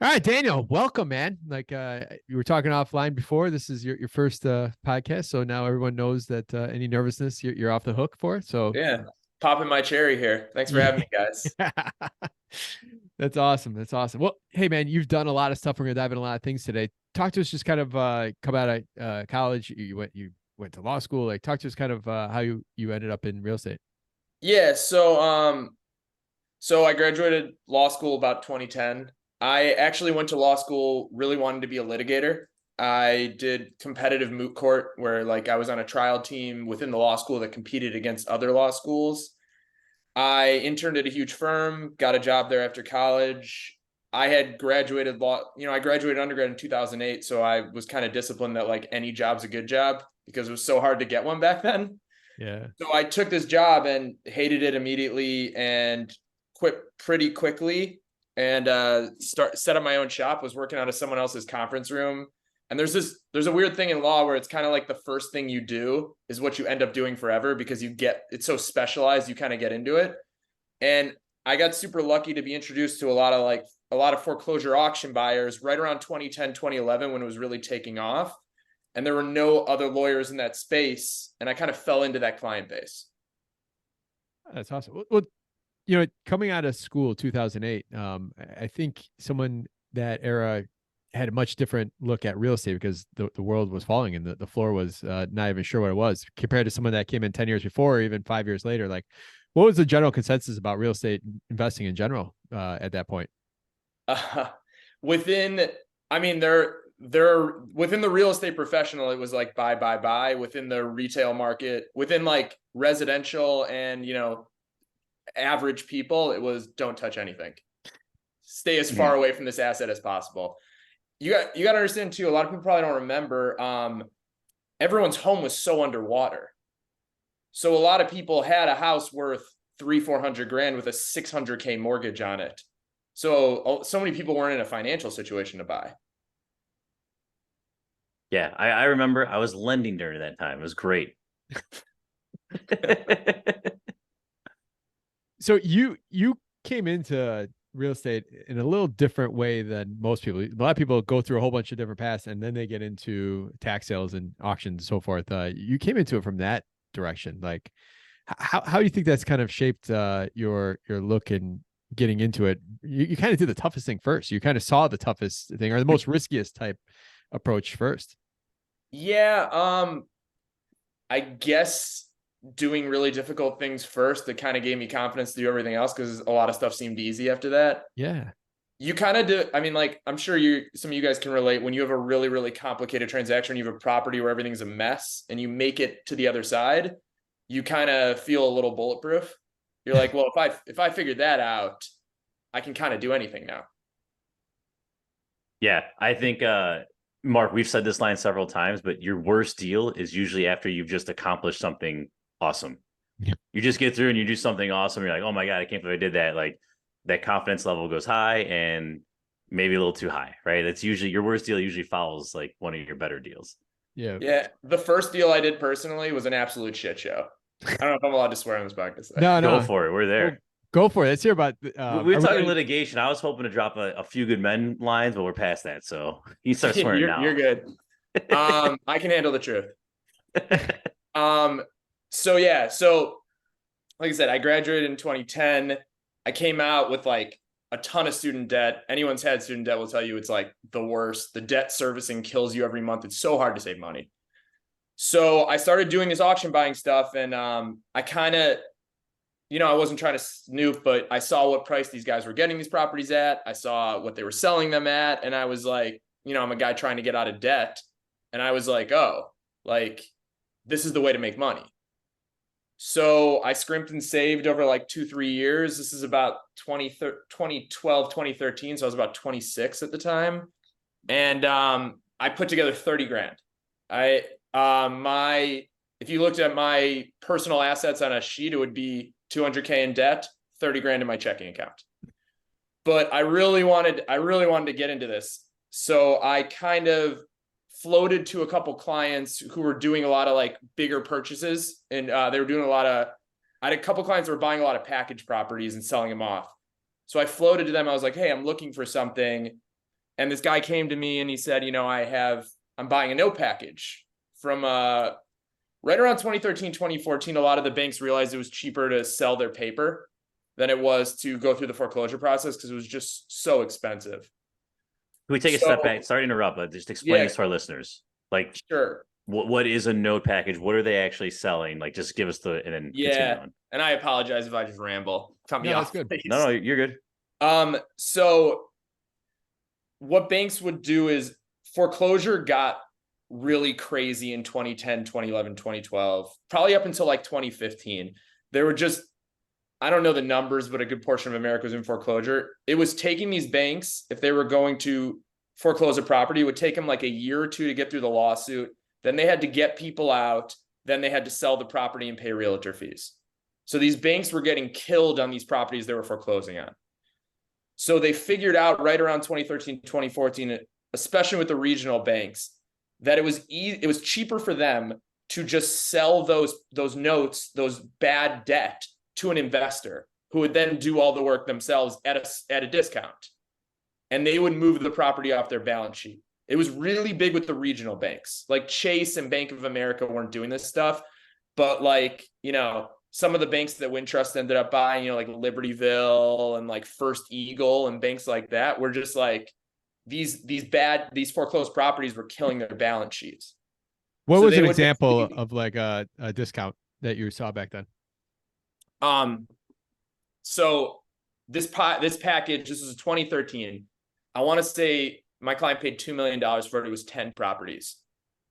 All right, Daniel, welcome, man. You were talking offline before. This is your first podcast, so now everyone knows that any nervousness you're off the hook for. So Yeah, popping my cherry here. Thanks for having yeah, me, guys. that's awesome. That's awesome. Well, hey, man, you've done a lot of stuff. We're gonna dive in a lot of things today. Talk to us, just kind of come out of college. You went to law school. Like, talk to us kind of how you ended up in real estate. Yeah, so I graduated law school about 2010. I actually went to law school really wanting to be a litigator. I did competitive moot court where like I was on a trial team within the law school that competed against other law schools. I interned at a huge firm, got a job there after college. I had graduated law, I graduated undergrad in 2008, so I was kind of disciplined that like any job's a good job because it was so hard to get one back then. Yeah, So I took this job and hated it immediately and quit pretty quickly and set up my own shop, was working out of someone else's conference room. And there's a weird thing in law where it's kind of like the first thing you do is what you end up doing forever because it's so specialized, you kind of get into it. And I got super lucky to be introduced to a lot of foreclosure auction buyers right around 2010, 2011 when it was really taking off. And there were no other lawyers in that space. And I kind of fell into that client base. that's awesome. Well, coming out of school 2008, I think someone that era had a much different look at real estate because the world was falling and the floor was not even sure what it was compared to someone that came in 10 years before or even 5 years later. Like, what was the general consensus about real estate investing in general at that point? Uh, within, I mean, they're within the real estate professional, it was like buy, buy, buy. Within the retail market, within like residential and, average people, it was don't touch anything. Stay as far away from this asset as possible. You got to understand too, a lot of people probably don't remember, everyone's home was so underwater. So a lot of people had a house worth 300-400 grand with a 600K mortgage on it. So many people weren't in a financial situation to buy. Yeah, I remember I was lending during that time. It was great. So you came into real estate in a little different way than most people. A lot of people go through a whole bunch of different paths and then they get into tax sales and auctions and so forth. You came into it from that direction. Like, how do you think that's kind of shaped your look in getting into it? You kind of did the toughest thing first. You kind of saw the toughest thing or the most riskiest type approach first. Yeah, I guess doing really difficult things first that kind of gave me confidence to do everything else because a lot of stuff seemed easy after that. Yeah. You kind of do. I mean, like, I'm sure some of you guys can relate when you have a really, really complicated transaction, you have a property where everything's a mess and you make it to the other side, you kind of feel a little bulletproof. You're like, well, if I figured that out, I can kind of do anything now. Yeah, I think Mark, we've said this line several times, but your worst deal is usually after you've just accomplished something awesome. Yeah. You just get through and you do something awesome. You're like, oh my God, I can't believe I did that. Like that confidence level goes high and maybe a little too high, right? That's usually your worst deal usually follows like one of your better deals. Yeah. Yeah, the first deal I did personally was an absolute shit show. I don't know if I'm allowed to swear on this podcast. No, Go no. for it. We're there. Go for it. Let's hear about. We were talking litigation. I was hoping to drop a few good men lines, but we're past that. So you start swearing now. You're good. I can handle the truth. So yeah, so like I said, I graduated in 2010. I came out with like a ton of student debt. Anyone's had student debt will tell you it's like the worst. The debt servicing kills you every month. It's so hard to save money. So I started doing this auction buying stuff, and I kind of, I wasn't trying to snoop, but I saw what price these guys were getting these properties at. I saw what they were selling them at, and I was like, I'm a guy trying to get out of debt, and I was like, oh, like this is the way to make money. So I scrimped and saved over like 2-3 years. This is about 2012, 2013. So I was about 26 at the time. And I put together 30 grand. If you looked at my personal assets on a sheet, it would be 200K in debt, 30 grand in my checking account. But I really wanted to get into this. So I kind of floated to a couple clients who were doing a lot of like bigger purchases, and they were doing I had a couple clients that were buying a lot of package properties and selling them off. So I floated to them. I was like, hey, I'm looking for something. And this guy came to me and he said, I'm buying a note package from right around 2013, 2014. A lot of the banks realized it was cheaper to sell their paper than it was to go through the foreclosure process because it was just so expensive. Can we take a step back? Sorry to interrupt, but just explain this to our listeners. Like, sure. What is a note package? What are they actually selling? Like, just give us and then continue on. And I apologize if I just ramble. Cut me off. That's good. No, you're good. So what banks would do is foreclosure got really crazy in 2010, 2011, 2012, probably up until like 2015. There were just, I don't know the numbers, but a good portion of America was in foreclosure. It was taking these banks, if they were going to foreclose a property, it would take them like a year or two to get through the lawsuit. Then they had to get people out. Then they had to sell the property and pay realtor fees. So these banks were getting killed on these properties they were foreclosing on. So they figured out right around 2013, 2014, especially with the regional banks, that it was cheaper for them to just sell those notes, those bad debt, to an investor who would then do all the work themselves at a discount. And they would move the property off their balance sheet. It was really big with the regional banks. Like Chase and Bank of America weren't doing this stuff, but like, some of the banks that Wintrust ended up buying, like Libertyville and like First Eagle and banks like that were just like, these foreclosed properties were killing their balance sheets. What was an example of like a discount that you saw back then? So this package, this was 2013. I want to say my client paid $2 million for it. It was 10 properties.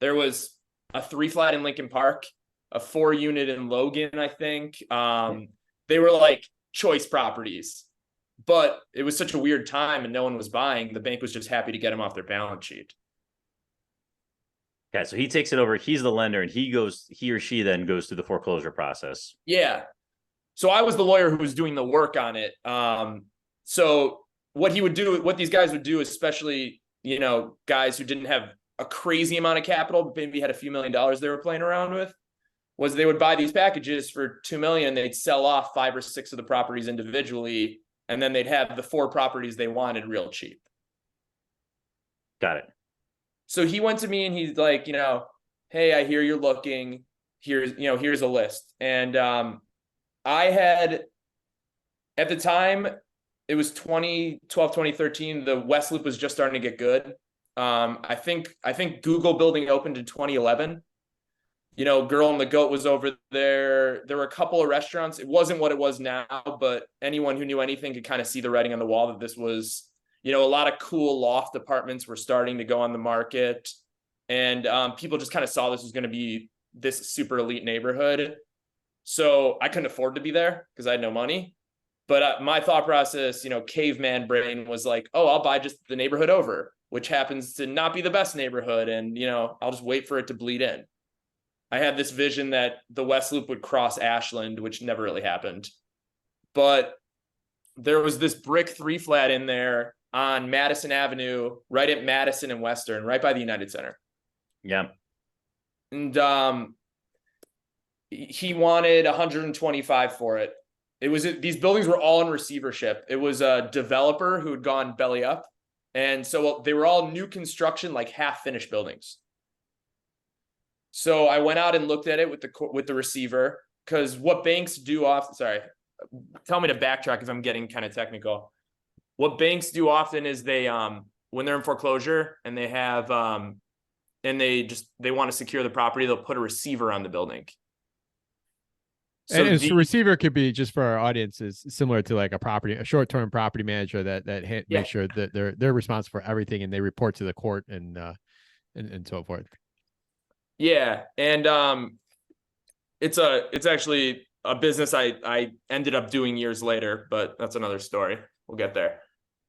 There was a 3-flat in Lincoln Park, a 4-unit in Logan, I think. They were like choice properties, but it was such a weird time and no one was buying. The bank was just happy to get them off their balance sheet. Okay, so he takes it over. He's the lender, and he or she then goes through the foreclosure process. Yeah. So I was the lawyer who was doing the work on it. So what these guys would do, especially, guys who didn't have a crazy amount of capital, but maybe had a few $1 million they were playing around with, was they would buy these packages for $2 million. They'd sell off 5 or 6 of the properties individually, and then they'd have the 4 properties they wanted real cheap. Got it. So he went to me and he's like, hey, I hear you're looking. Here's a list. And I had, at the time, it was 2012, 2013. The West Loop was just starting to get good. I think Google building opened in 2011. Girl and the Goat was over there. There were a couple of restaurants. It wasn't what it was now, but anyone who knew anything could kind of see the writing on the wall that this was, a lot of cool loft apartments were starting to go on the market. And people just kind of saw this was going to be this super elite neighborhood. So I couldn't afford to be there because I had no money. But my thought process, caveman brain was like, oh, I'll buy just the neighborhood over, which happens to not be the best neighborhood. And, I'll just wait for it to bleed in. I had this vision that the West Loop would cross Ashland, which never really happened. But there was this brick 3-flat in there on Madison Avenue, right at Madison and Western, right by the United Center. Yeah. And he wanted 125 for it. These buildings were all in receivership. It was a developer who had gone belly up. And so they were all new construction, like half finished buildings. So I went out and looked at it with the receiver, because what banks do tell me to backtrack if I'm getting kind of technical. What banks do often is they, when they're in foreclosure and they have, and they want to secure the property, they'll put a receiver on the building. So and receiver could be, just for our audience, is similar to like a short-term property manager that makes sure that they're responsible for everything and they report to the court and so forth. Yeah, and it's actually a business I ended up doing years later, but that's another story. We'll get there.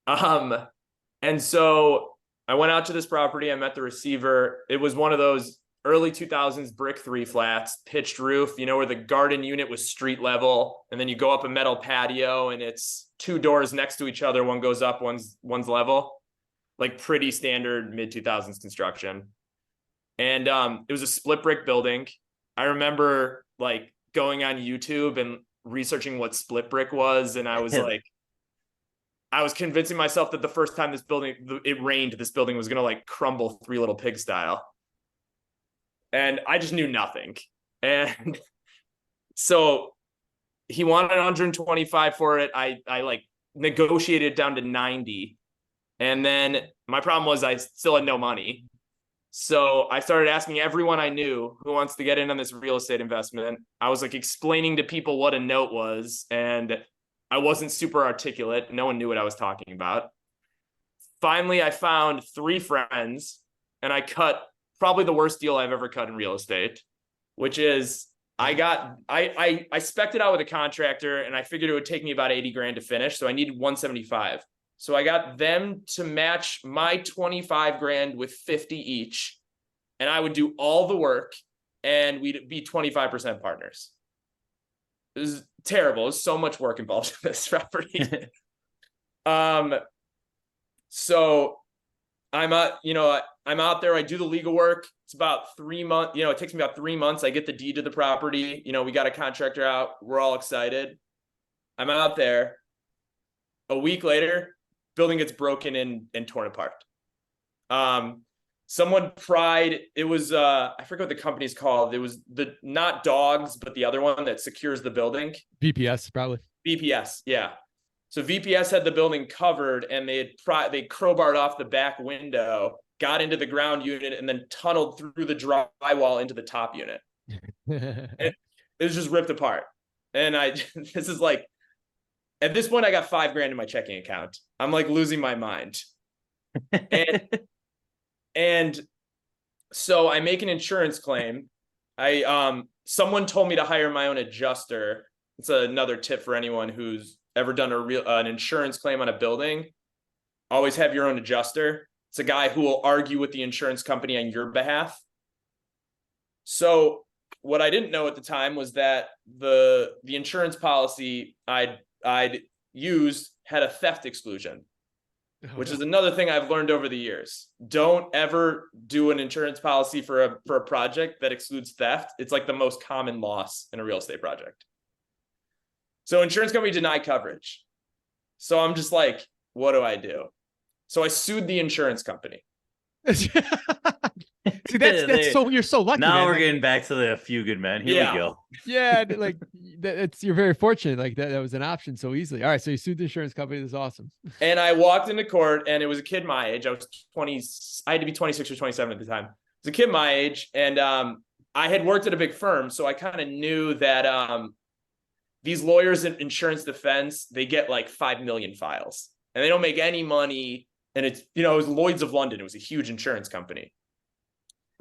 And so I went out to this property. I met the receiver. It was one of those early 2000s brick 3-flats, pitched roof, where the garden unit was street level, and then you go up a metal patio and it's 2 doors next to each other. One goes up, one's level, like pretty standard mid 2000s construction. And it was a split brick building. I remember like going on YouTube and researching what split brick was, and I was like, I was convincing myself that the first time it rained, this building was going to like crumble Three Little Pig style. And I just knew nothing. And so he wanted 125 for it. I like negotiated down to 90. And then my problem was I still had no money. So I started asking everyone I knew who wants to get in on this real estate investment. I was like explaining to people what a note was, and I wasn't super articulate. No one knew what I was talking about. Finally, I found 3 friends, and I cut probably the worst deal I've ever cut in real estate, which is I spec'd it out with a contractor, and I figured it would take me about 80 grand to finish. So I needed 175. So I got them to match my 25 grand with 50 each, and I would do all the work, and we'd be 25% partners. It was terrible. There's so much work involved in this property. So I'm out there. I do the legal work. It's about 3 months. It takes me about 3 months. I get the deed to the property. We got a contractor out. We're all excited. I'm out there. A week later, building gets broken in and torn apart. Someone pried, it was I forget what the company's called. It was not dogs, but the other one that secures the building. VPS, probably. VPS, yeah. So VPS had the building covered, and they crowbarred off the back window, got into the ground unit, and then tunneled through the drywall into the top unit. It was just ripped apart. And this is like, at this point, I got 5 grand in my checking account. I'm like losing my mind. And so I make an insurance claim. Someone told me to hire my own adjuster. It's another tip for anyone who's ever done an insurance claim on a building. Always have your own adjuster. It's a guy who will argue with the insurance company on your behalf. So what I didn't know at the time was that the insurance policy I'd used had a theft exclusion, which is another thing I've learned over the years. Don't ever do an insurance policy for a project that excludes theft. It's like the most common loss in a real estate project. So insurance company denied coverage. So I'm just like, what do I do? So I sued the insurance company. See, that's so you're so lucky. Now man. we're getting back to the Few Good Men. Here we go. Yeah, like you're very fortunate. Like that was an option so easily. All right, so you sued the insurance company. That's awesome. And I walked into court, and it was a kid my age. I was 20. I had to be 26 or 27 at the time. It was a kid my age, and I had worked at a big firm, so I kind of knew that these lawyers in insurance defense, they get like 5 million files, and they don't make any money. And it's, it was Lloyd's of London. It was a huge insurance company.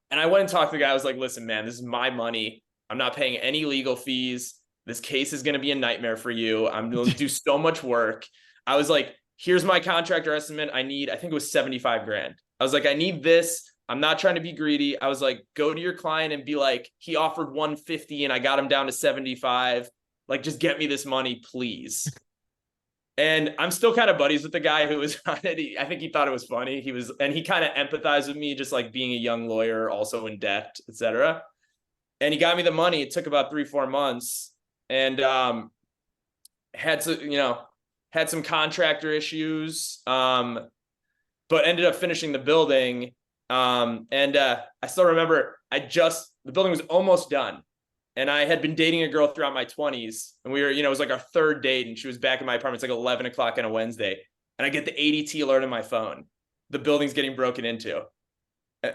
And I went and talked to the guy. I was like, listen, man, this is my money. I'm not paying any legal fees. This case is going to be a nightmare for you. I'm going to do so much work. I was like, here's my contractor estimate. I think it was 75 grand. I was like, I need this. I'm not trying to be greedy. I was like, go to your client and be like, he offered 150 and I got him down to 75. Like, just get me this money, please. And I'm still kind of buddies with the guy who was on it. I think he thought it was funny. And he kind of empathized with me, just like being a young lawyer, also in debt, etc. And he got me the money. It took about 3-4 months, and had some contractor issues, but ended up finishing the building. And I still remember the building was almost done. And I had been dating a girl throughout my 20s, and we were, it was like our 3rd date, and she was back in my apartment. It's like 11 o'clock on a Wednesday. And I get the ADT alert on my phone. The building's getting broken into.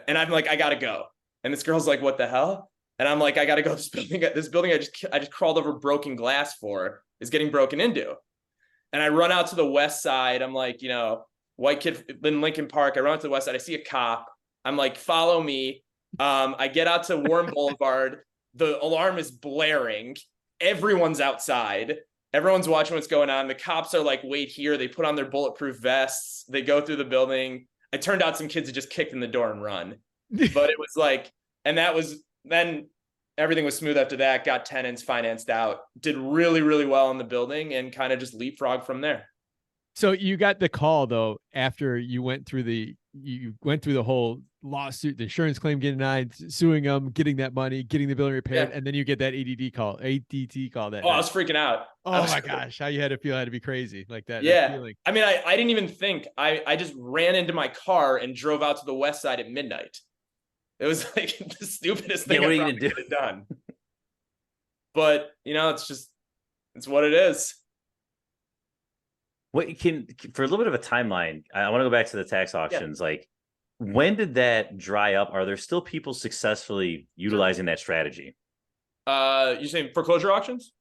And I'm like, I gotta go. And this girl's like, what the hell? And I'm like, I gotta go. This building I just crawled over broken glass for is getting broken into. And I run out to the west side. I'm like, white kid in Lincoln Park. I run out to the west side. I see a cop. I'm like, follow me. I get out to Warren Boulevard. The alarm is blaring. Everyone's outside. Everyone's watching what's going on. The cops are like, wait here. They put on their bulletproof vests. They go through the building. It turned out some kids had just kicked in the door and run. But it was like, and then everything was smooth after that. Got tenants financed out. Did really, really well in the building, and kind of just leapfrog from there. So you got the call though after you went through the whole lawsuit, the insurance claim getting denied, suing them, getting that money, getting the building repaired, Yeah. and then you get that ADT call that Oh, I night. was freaking out. Oh my gosh, how you had to feel had to be crazy like that. Yeah. That feeling. I mean, I didn't even think. I just ran into my car and drove out to the west side at midnight. It was like the stupidest thing what I are you probably gonna do? could have done. But it's what it is. What can for a little bit of a timeline? I want to go back to the tax auctions. Like, when did that dry up? Are there still people successfully utilizing that strategy? You're saying foreclosure auctions?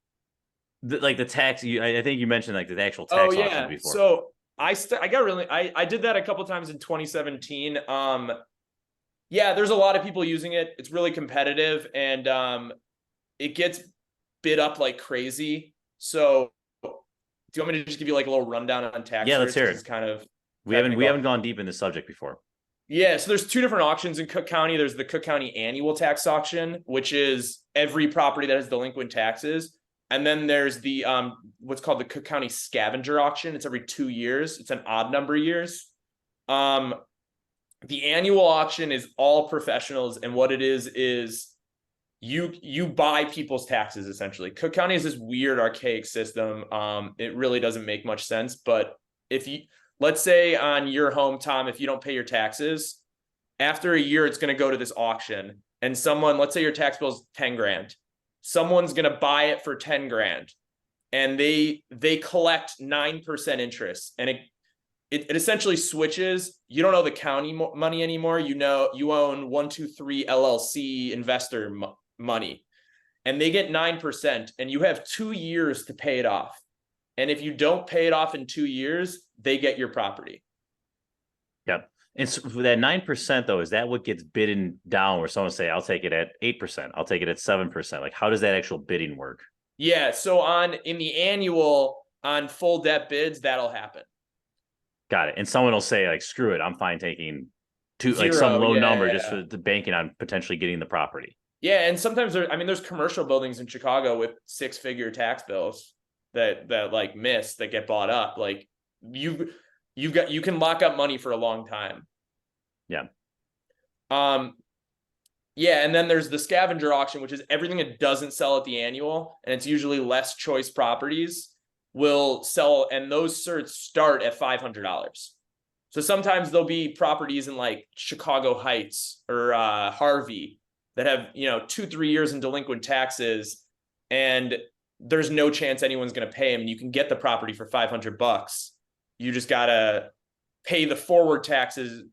Like the tax, I think you mentioned like the actual Oh tax auctions yeah. before. So I did that a couple times in 2017. Yeah, there's a lot of people using it. It's really competitive, and it gets bid up like crazy. So do you want me to just give you like a little rundown on tax? Yeah, let's hear it. It's kind of we haven't gone deep in the subject before. Yeah, so there's two different auctions in Cook County. There's the Cook County annual tax auction, which is every property that has delinquent taxes. And then there's the what's called the Cook County scavenger auction. It's every 2 years. It's an odd number of years. The annual auction is all professionals, and what it is you buy people's taxes essentially. Cook County is this weird archaic system. It really doesn't make much sense, but if you let's say on your home, Tom, if you don't pay your taxes, after a year, it's going to go to this auction, and someone, let's say your tax bill is 10 grand. Someone's going to buy it for 10 grand, and they collect 9% interest, and it essentially switches. You don't owe the county money anymore. You own 123 LLC investor money, and they get 9%, and you have 2 years to pay it off. And if you don't pay it off in 2 years, they get your property. Yep. And so for that 9%, though, is that what gets bidden down where someone say, I'll take it at 8%, I'll take it at 7%? Like, how does that actual bidding work? Yeah. So in the annual, on full debt bids, that'll happen. Got it. And someone will say, like, screw it, I'm fine taking Zero, some low number just for the banking on potentially getting the property. Yeah. And sometimes there's commercial buildings in Chicago with 6-figure tax bills that like that get bought up. Like you can lock up money for a long time. Yeah. Yeah, and then there's the scavenger auction, which is everything that doesn't sell at the annual, and it's usually less choice properties will sell, and those certs start at $500. So sometimes there'll be properties in like Chicago Heights or Harvey that have 2-3 years in delinquent taxes, and there's no chance anyone's going to pay them. And you can get the property for $500. You just gotta pay the forward taxes.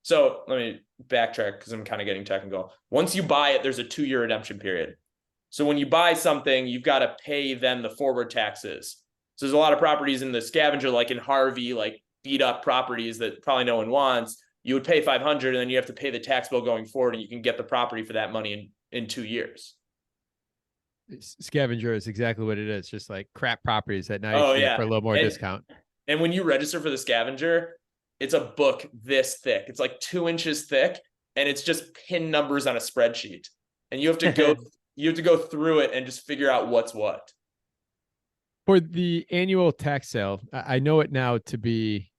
So let me backtrack because I'm kind of getting technical. Once you buy it, there's a 2-year redemption period. So when you buy something, you've got to pay then the forward taxes. So there's a lot of properties in the scavenger, like in Harvey, like beat up properties that probably no one wants. You would pay $500, and then you have to pay the tax bill going forward, and you can get the property for that money in 2 years. Scavenger is exactly what it is. Just like crap properties that now you get for a little more discount. And when you register for the scavenger, it's a book this thick. It's like 2 inches thick, and it's just pin numbers on a spreadsheet. And you have to go through it and just figure out what's what. For the annual tax sale, I know it now to be,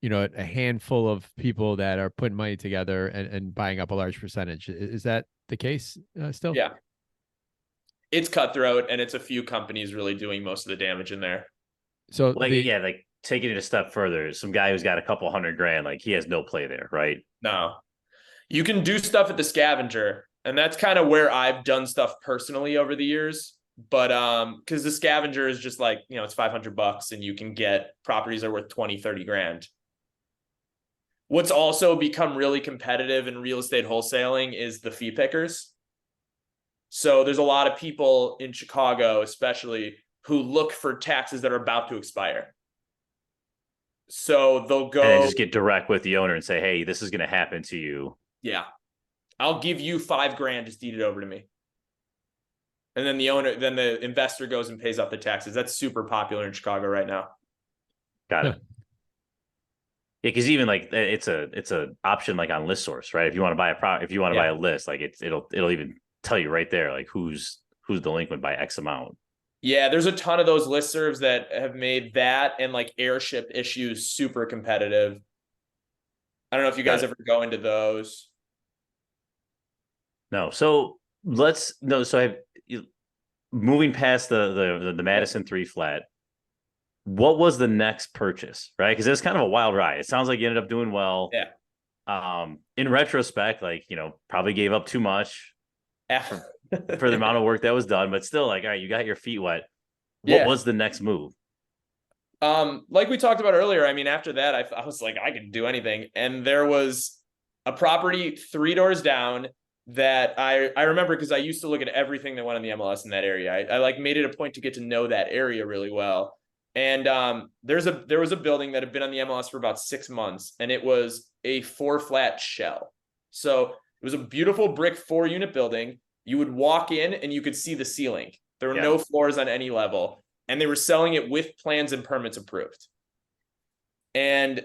a handful of people that are putting money together and buying up a large percentage. Is that the case still? Yeah. It's cutthroat, and it's a few companies really doing most of the damage in there. So like taking it a step further, some guy who's got a couple $100,000, like he has no play there, right? No, you can do stuff at the scavenger, and that's kind of where I've done stuff personally over the years. But because the scavenger is just like, it's $500, and you can get properties that are worth 20-30 grand. What's also become really competitive in real estate wholesaling is the fee pickers. So there's a lot of people in Chicago, especially, who look for taxes that are about to expire. So they'll go and just get direct with the owner and say, hey, this is going to happen to you. Yeah. I'll give you $5 grand, just deed it over to me. And then the investor goes and pays off the taxes. That's super popular in Chicago right now. Got it. Yeah, because even like it's a option like on list source, right? If you want to buy a list, like it'll even tell you right there, like who's delinquent by X amount. Yeah, there's a ton of those listservs that have made that and like airship issues super competitive. I don't know if you Got guys it. ever go into those. No. So let's no. So moving past the Madison 3 flat, what was the next purchase, right? Because it's kind of a wild ride. It sounds like you ended up doing well. Yeah. In retrospect, like, probably gave up too much Yeah. for the amount of work that was done, but still, like, all right, you got your feet wet. What Yeah. was the next move? Like we talked about earlier, I mean, after that, I was like, I can do anything. And there was a property 3 doors down that I remember because I used to look at everything that went on the MLS in that area. I like made it a point to get to know that area really well. And there was a building that had been on the MLS for about 6 months, and it was a 4-flat shell. So it was a beautiful brick 4-unit building. You would walk in and you could see the ceiling. There were no floors on any level, and they were selling it with plans and permits approved. And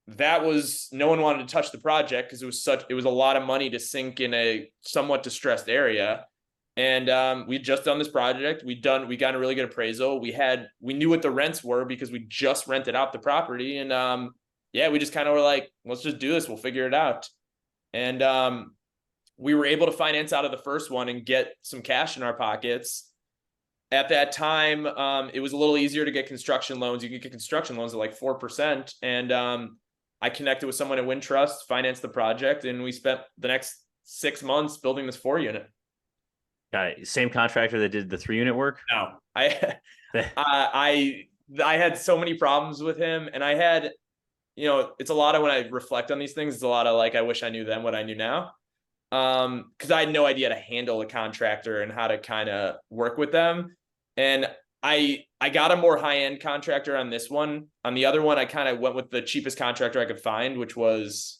that was, no one wanted to touch the project because it was a lot of money to sink in a somewhat distressed area. And we'd just done this project. We got a really good appraisal. We knew what the rents were because we just rented out the property. And we just kind of were like, let's just do this. We'll figure it out. And we were able to finance out of the first one and get some cash in our pockets. At that time, it was a little easier to get construction loans. You could get construction loans at like 4%. And I connected with someone at Wintrust, financed the project, and we spent the next 6 months building this 4-unit. Got it. Same contractor that did the 3-unit work? No, I had so many problems with him, and I had, it's a lot of, when I reflect on these things, it's a lot of like, I wish I knew then what I knew now. Because I had no idea how to handle a contractor and how to kind of work with them. And I got a more high-end contractor on this one. On the other one, I kind of went with the cheapest contractor I could find, which was,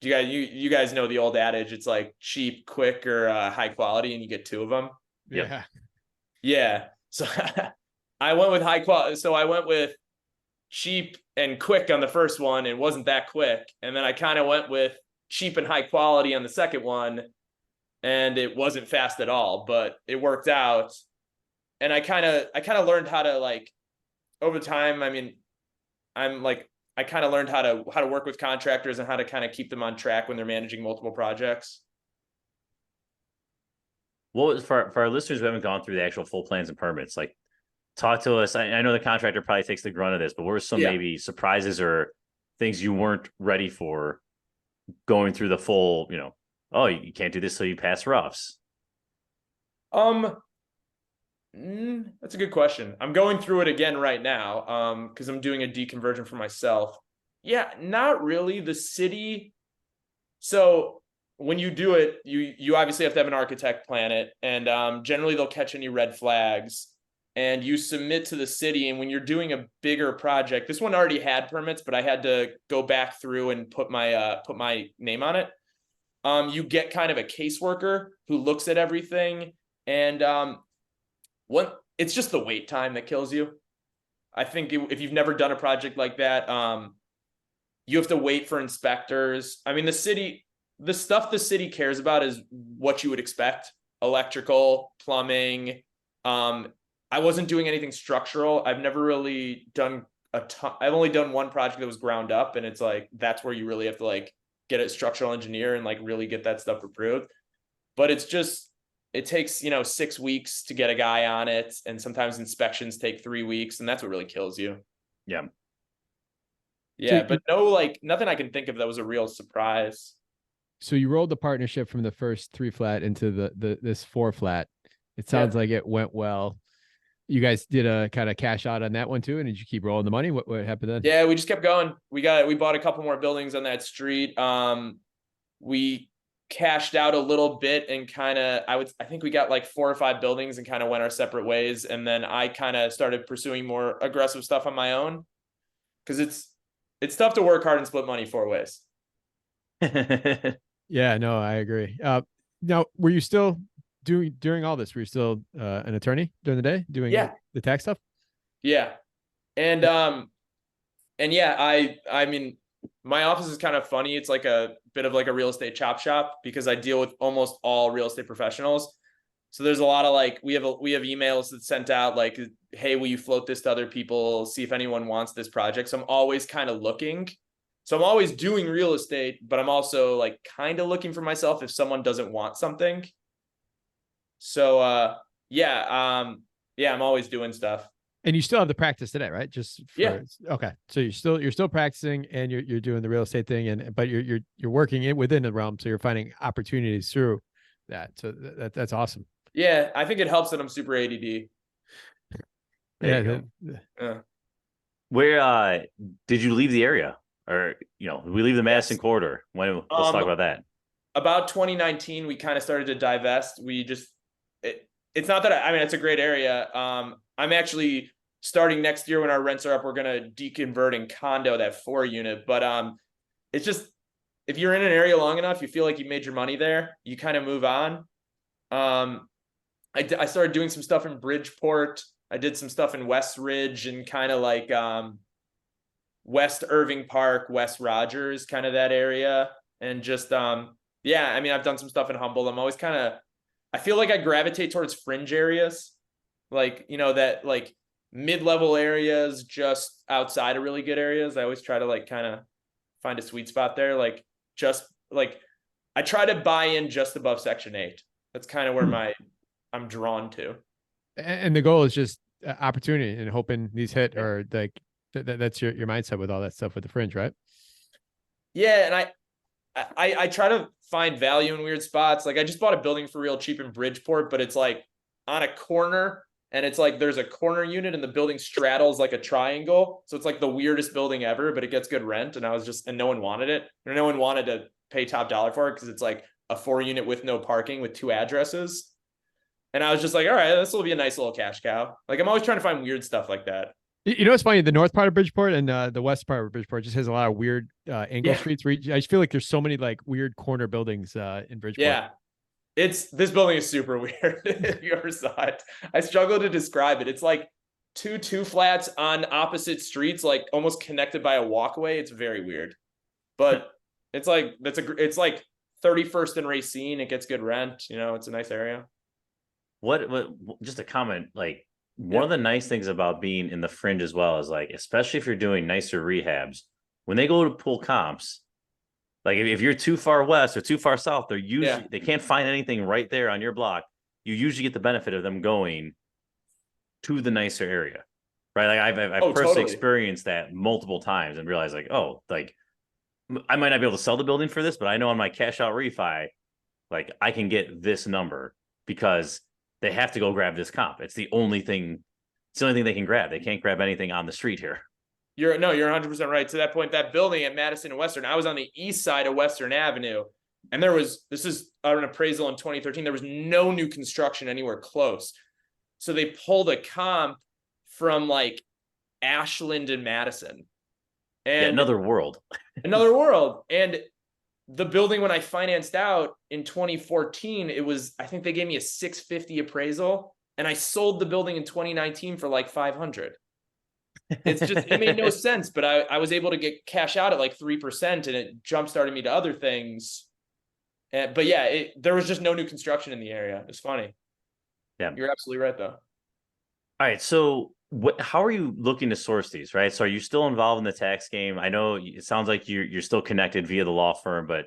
you guys know the old adage, it's like cheap, quick, or high quality, and you get 2 of them. Yeah. Yeah. So I went with high quality. So I went with cheap and quick on the first one. It wasn't that quick. And then I kind of went with cheap and high quality on the second one, and it wasn't fast at all, but it worked out. And I kind of learned how to, like, over time, I mean, I kind of learned how to work with contractors and how to kind of keep them on track when they're managing multiple projects. What was, for our listeners who haven't gone through the actual full plans and permits, like, talk to us. I know the contractor probably takes the grunt of this, but what were some maybe surprises or things you weren't ready for going through the full, oh, you can't do this till you pass roughs? That's a good question. I'm going through it again right now, because I'm doing a deconversion for myself. Yeah, not really. The city. So when you do it, you obviously have to have an architect plan it, and generally they'll catch any red flags, and you submit to the city. And when you're doing a bigger project, this one already had permits, but I had to go back through and put my name on it. You get kind of a caseworker who looks at everything, and it's just the wait time that kills you. I think if you've never done a project like that, you have to wait for inspectors. I mean, the stuff the city cares about is what you would expect: electrical, plumbing. I wasn't doing anything structural. I've never really done a ton. I've only done one project that was ground up, and it's like, that's where you really have to like get a structural engineer and like really get that stuff approved. But it takes 6 weeks to get a guy on it, and sometimes inspections take 3 weeks, and that's what really kills you. Yeah. But nothing I can think of that was a real surprise. So you rolled the partnership from the first 3-flat into this 4-flat. It sounds like it went well. You guys did a kind of cash out on that one too, and did you keep rolling the money? What happened then? Yeah, we just kept going. We bought a couple more buildings on that street. We cashed out a little bit, and I think we got like 4 or 5 buildings and kind of went our separate ways. And then I kind of started pursuing more aggressive stuff on my own, because it's tough to work hard and split money 4 ways. Yeah, no, I agree. Now, were you still during all this? Were you still an attorney during the day doing the tax stuff? Yeah, and yeah, I mean, my office is kind of funny. It's like a bit of like a real estate chop shop, because I deal with almost all real estate professionals. So there's a lot of like, we have emails that sent out like, hey, will you float this to other people? See if anyone wants this project. So I'm always kind of looking. So I'm always doing real estate, but I'm also like kind of looking for myself if someone doesn't want something. So yeah, I'm always doing stuff. And you still have the practice today, right? Just for, Yeah. Okay. So you're still practicing, and you're doing the real estate thing, but you're working it within the realm, so you're finding opportunities through that. So that's awesome. Yeah, I think it helps that I'm super ADD. Yeah. Where did you leave the area? Or, we leave the Madison corridor. Let's talk about that. About 2019, we kind of started to divest. It's not that I mean, it's a great area. I'm actually starting next year when our rents are up, we're going to deconvert and condo that 4-unit. But it's just, if you're in an area long enough, you feel like you made your money there, you kind of move on. I started doing some stuff in Bridgeport. I did some stuff in West Ridge and kind of like West Irving Park, West Rogers, kind of that area. And just, yeah, I mean, I've done some stuff in Humboldt. I'm always I feel like I gravitate towards fringe areas, like, that like mid-level areas just outside of really good areas. I always try to like kind of find a sweet spot there. Like, just like, I try to buy in just above Section 8. That's kind of where I'm drawn to. And the goal is just opportunity and hoping these hit, or like that's your mindset with all that stuff with the fringe, right? Yeah, and I try to find value in weird spots. Like, I just bought a building for real cheap in Bridgeport, but it's like on a corner, and it's like there's a corner unit and the building straddles like a triangle. So it's like the weirdest building ever, but it gets good rent. And and no one wanted it. Or no one wanted to pay top dollar for it because it's like a 4-unit with no parking with 2 addresses. And I was just like, all right, this will be a nice little cash cow. Like, I'm always trying to find weird stuff like that. It's funny. The north part of Bridgeport and the west part of Bridgeport just has a lot of weird angle streets. Where I just feel like there's so many like weird corner buildings in Bridgeport. Yeah, this building is super weird. If you ever saw it, I struggle to describe it. It's like two flats on opposite streets, like almost connected by a walkway. It's very weird, but it's like it's like 31st and Racine. It gets good rent. It's a nice area. What just a comment, like, one of the nice things about being in the fringe as well is, like, especially if you're doing nicer rehabs, when they go to pull comps, like if you're too far west or too far south, they can't find anything right there on your block. You usually get the benefit of them going to the nicer area, right? Like I've personally experienced that multiple times and realized, like, oh, like I might not be able to sell the building for this, but I know on my cash out refi, like I can get this number because they have to go grab this comp. It's the only thing they can grab. They can't grab anything on the street here. You're 100% right. To that point, that building at Madison and Western, I was on the east side of Western Avenue, and this is an appraisal in 2013. There was no new construction anywhere close. So they pulled a comp from like Ashland and Madison. And another world. Another world. And the building, when I financed out in 2014, I think they gave me a 650 appraisal, and I sold the building in 2019 for like 500. It's just, it made no sense, but I was able to get cash out at like 3%, and it jump started me to other things. But yeah, there was just no new construction in the area. It's funny. Yeah, you're absolutely right though. All right, so how are you looking to source these, right? So are you still involved in the tax game? I know it sounds like you're still connected via the law firm, but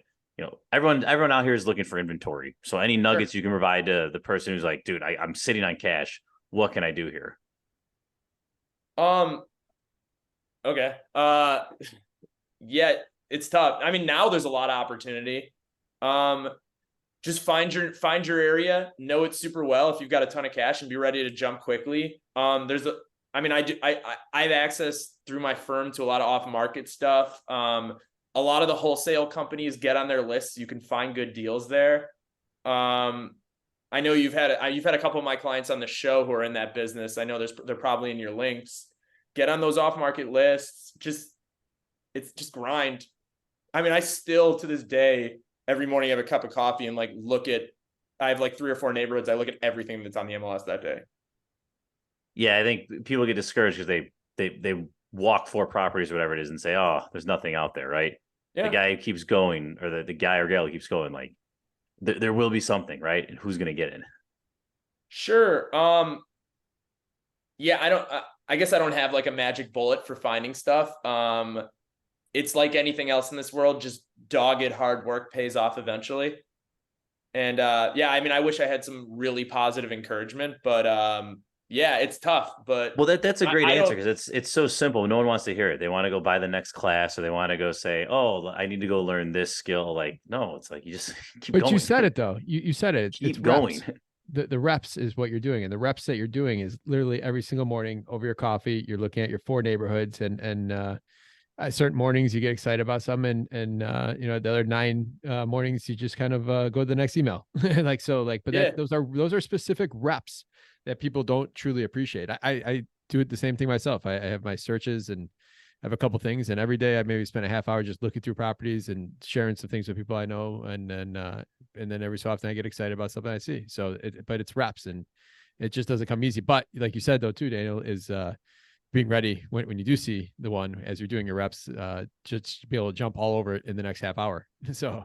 everyone out here is looking for inventory. So any nuggets you can provide to the person who's like, dude, I'm sitting on cash. What can I do here? Okay. Yeah, it's tough. I mean, now there's a lot of opportunity. Just find your area, know it super well if you've got a ton of cash, and be ready to jump quickly. I have access through my firm to a lot of off-market stuff. A lot of the wholesale companies get on their lists. You can find good deals there. I know you've had a couple of my clients on the show who are in that business. I know they're probably in your links. Get on those off-market lists. It's just grind. I mean, I still to this day, every morning I have a cup of coffee and like I have like 3 or 4 neighborhoods. I look at everything that's on the MLS that day. Yeah, I think people get discouraged because they walk 4 properties or whatever it is and say, oh, there's nothing out there, right? Yeah. The guy who keeps going, or the guy or gal who keeps going, like there will be something, right? And who's going to get in? Sure. Yeah, I guess I don't have like a magic bullet for finding stuff. It's like anything else in this world, just dogged hard work pays off eventually. And yeah, I mean, I wish I had some really positive encouragement, but yeah, it's tough. But Well, that's a great I answer don't. because it's so simple. No one wants to hear it. They want to go buy the next class, or they want to go say, "Oh, I need to go learn this skill." Like, no, it's like you just keep But you going. said it though. You said it. It's Keep going. reps. The reps is what you're doing, and the reps that you're doing is literally every single morning over your coffee. You're looking at your 4 neighborhoods, and certain mornings you get excited about something, and you know, the other 9 mornings you just kind of go to the next email. Like so, like, but Yeah, that those are specific reps that people don't truly appreciate. I do it the same thing myself. I have my searches and I have a couple things, and every day I maybe spend a half hour just looking through properties and sharing some things with people I know, and then every so often I get excited about something I see. So, but it's reps, and it just doesn't come easy. But like you said though, too, Daniel, is being ready when you do see the one as you're doing your reps, just to be able to jump all over it in the next half hour. So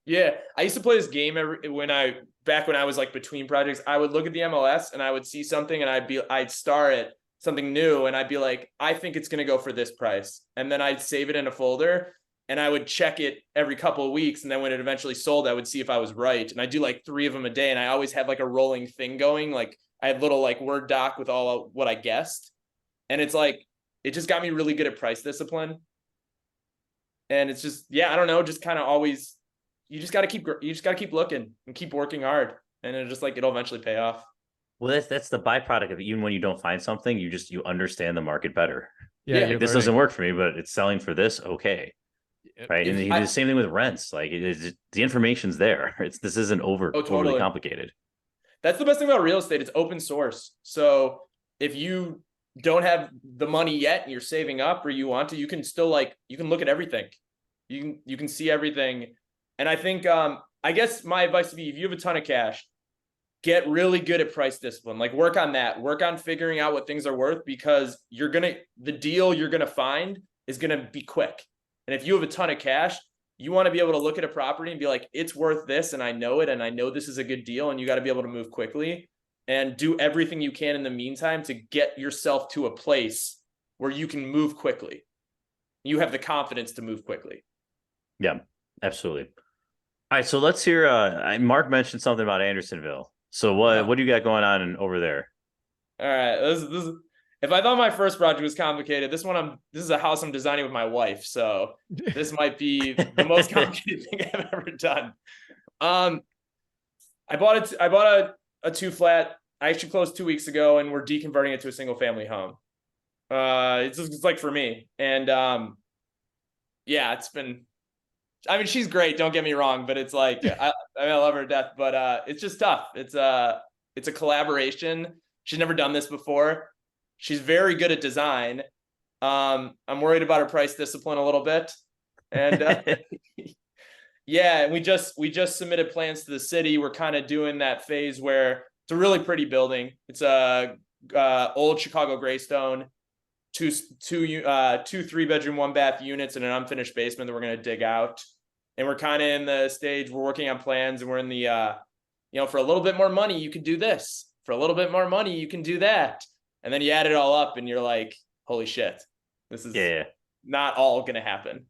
yeah. I used to play this game back when I was like between projects. I would look at the MLS and I would see something and I'd star it something new and I'd be like, I think it's gonna go for this price, and then I'd save it in a folder and I would check it every couple of weeks, and then when it eventually sold, I would see if I was right, and I do like 3 of them a day, and I always had like a rolling thing going. Like I had little like Word doc with all of what I guessed. And it's like, it just got me really good at price discipline. And it's just, yeah, I don't know, just kind of always, you just got to keep looking and keep working hard. And it'll eventually pay off. Well, that's the byproduct of it. Even when you don't find something, you understand the market better. yeah, Yeah. you're Like, this learning. doesn't work for me, but it's selling for this. Okay. Right. And he did the same thing with rents. Like, the information's there. This isn't Oh, overly totally. complicated. That's the best thing about real estate. It's open source. So if you don't have the money yet and you're saving up or you want to, you can still you can look at everything. You can see everything. And I think I guess my advice would be, if you have a ton of cash, get really good at price discipline. Like work on that. Work on figuring out what things are worth, because the deal you're gonna find is gonna be quick. And if you have a ton of cash, you want to be able to look at a property and be like, it's worth this, and I know it, and I know this is a good deal, and you got to be able to move quickly and do everything you can in the meantime to get yourself to a place where you can move quickly. You have the confidence to move quickly. Yeah, absolutely. All right, so let's hear. Mark mentioned something about Andersonville. So what do you got going on over there? All right, if I thought my first project was complicated, this is a house I'm designing with my wife, so this might be the most complicated thing I've ever done. I bought a 2-flat. I actually closed 2 weeks ago, and we're deconverting it to a single family home. It's like for me, and yeah, it's been. I mean, she's great. Don't get me wrong, but it's like I love her to death, but it's just tough. It's a collaboration. She's never done this before. She's very good at design. I'm worried about her price discipline a little bit, and yeah, and we just submitted plans to the city. We're kind of doing that phase where it's a really pretty building. It's a old Chicago Greystone, two 3-bedroom, 1-bath units and an unfinished basement that we're going to dig out. And we're kind of in the stage, we're working on plans, and we're in the for a little bit more money you can do this, for a little bit more money you can do that, and then you add it all up and you're like, holy shit, this is not all going to happen.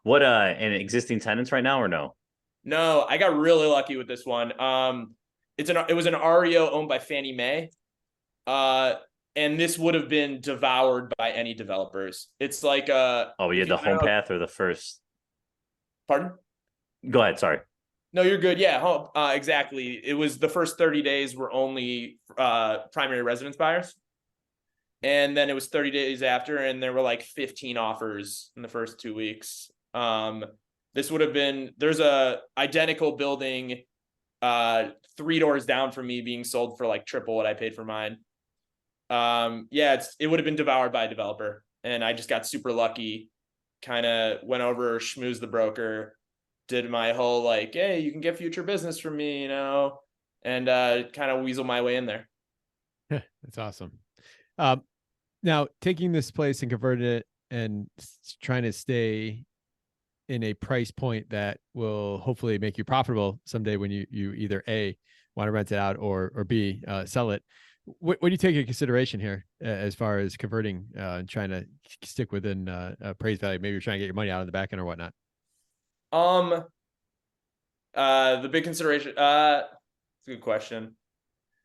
What and existing tenants right now, or no? No, I got really lucky with this one. It was an REO owned by Fannie Mae. And this would have been devoured by any developers. It's like you had the home path or the first. Pardon? Go ahead. Sorry. No, you're good. Yeah, exactly. It was the first 30 days were only primary residence buyers. And then it was 30 days after, and there were like 15 offers in the first 2 weeks. This would have been, there's a identical building 3 doors down from me being sold for like triple what I paid for mine. It would have been devoured by a developer, and I just got super lucky. Kind of went over, schmoozed the broker, did my whole like, hey, you can get future business from me, and kind of weasel my way in there. That's awesome. Now taking this place and converting it and trying to stay in a price point that will hopefully make you profitable someday when you either want to rent it out, or B, sell it. What do you take into consideration here as far as converting and trying to stick within appraised value? Maybe you're trying to get your money out of the back end or whatnot. The big consideration. It's a good question.